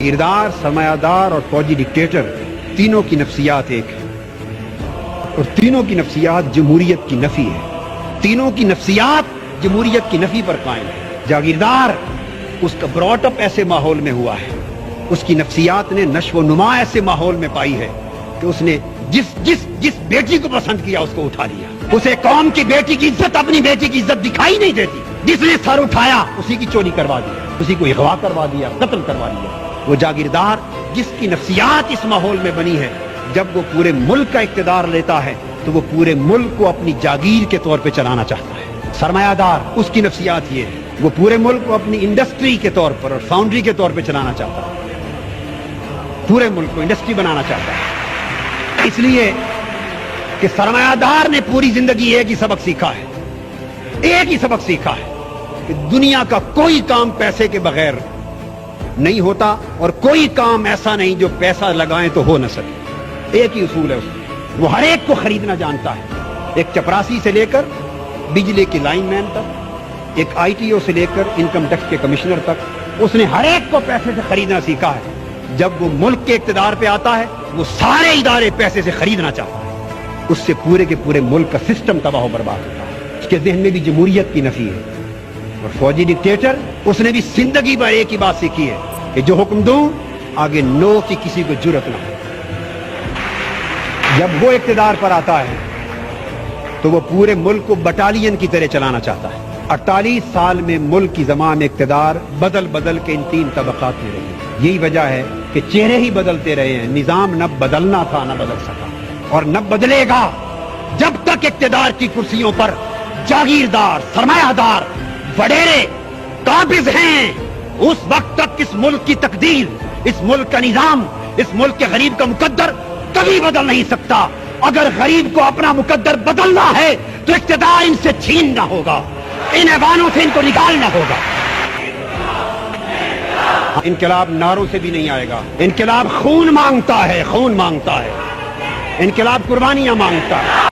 جاگیردار، سرمایہ دار اور فوجی ڈکٹیٹر تینوں کی نفسیات ایک ہے اور تینوں کی نفسیات جمہوریت کی نفی ہے. تینوں کی نفسیات جمہوریت کی نفی پر قائم ہے. جاگیردار اس کا براٹ اپ ایسے ماحول میں ہوا ہے، اس کی نفسیات نے نشو و نما ایسے ماحول میں پائی ہے کہ اس نے جس بیٹی کو پسند کیا اس کو اٹھا لیا. اسے قوم کی بیٹی کی عزت، اپنی بیٹی کی عزت دکھائی نہیں دیتی. جس نے سر اٹھایا اسی کی چوری کروا دی، اسی کو اغوا کروا دیا، قتل کروا دیا. وہ جاگیردار جس کی نفسیات اس ماحول میں بنی ہے، جب وہ پورے ملک کا اقتدار لیتا ہے تو وہ پورے ملک کو اپنی جاگیر کے طور پہ چلانا چاہتا ہے. سرمایہ دار اس کی نفسیات یہ ہے، وہ پورے ملک کو اپنی انڈسٹری کے طور پر اور فاؤنڈری کے طور پہ چلانا چاہتا ہے، پورے ملک کو انڈسٹری بنانا چاہتا ہے. اس لیے کہ سرمایہ دار نے پوری زندگی ایک ہی سبق سیکھا ہے، ایک ہی سبق سیکھا ہے کہ دنیا کا کوئی کام پیسے کے بغیر نہیں ہوتا اور کوئی کام ایسا نہیں جو پیسہ لگائیں تو ہو نہ سکے. ایک ہی اصول ہے اس میں، وہ ہر ایک کو خریدنا جانتا ہے. ایک چپراسی سے لے کر بجلی کے لائن مین تک، ایک آئی ٹی او سے لے کر انکم ٹیکس کے کمشنر تک، اس نے ہر ایک کو پیسے سے خریدنا سیکھا ہے. جب وہ ملک کے اقتدار پہ آتا ہے وہ سارے ادارے پیسے سے خریدنا چاہتا ہے. اس سے پورے کے پورے ملک کا سسٹم تباہ و برباد ہوتا ہے. اس کے ذہن میں بھی جمہوریت کی نفی ہے. اور فوجی ڈکٹیٹر اس نے بھی زندگی بھر ایک ہی بات سیکھی ہے کہ جو حکم دوں آگے نو کی کسی کو جرأت نہ ہو. جب وہ اقتدار پر آتا ہے تو وہ پورے ملک کو بٹالین کی طرح چلانا چاہتا ہے. 48 سال میں ملک کی زمام اقتدار بدل کے ان 3 طبقات میں رہی. یہی وجہ ہے کہ چہرے ہی بدلتے رہے ہیں. نظام نہ بدلنا تھا نہ بدل سکا اور نہ بدلے گا جب تک اقتدار کی کرسیوں پر جاگیردار، سرمایہ دار، وڈیرے قابض ہیں. اس وقت تک اس ملک کی تقدیر، اس ملک کا نظام، اس ملک کے غریب کا مقدر کبھی بدل نہیں سکتا. اگر غریب کو اپنا مقدر بدلنا ہے تو اقتدار ان سے چھیننا ہوگا، ان ایوانوں سے ان کو نکالنا ہوگا. انقلاب نعروں سے بھی نہیں آئے گا. انقلاب خون مانگتا ہے، خون مانگتا ہے. انقلاب قربانیاں مانگتا ہے.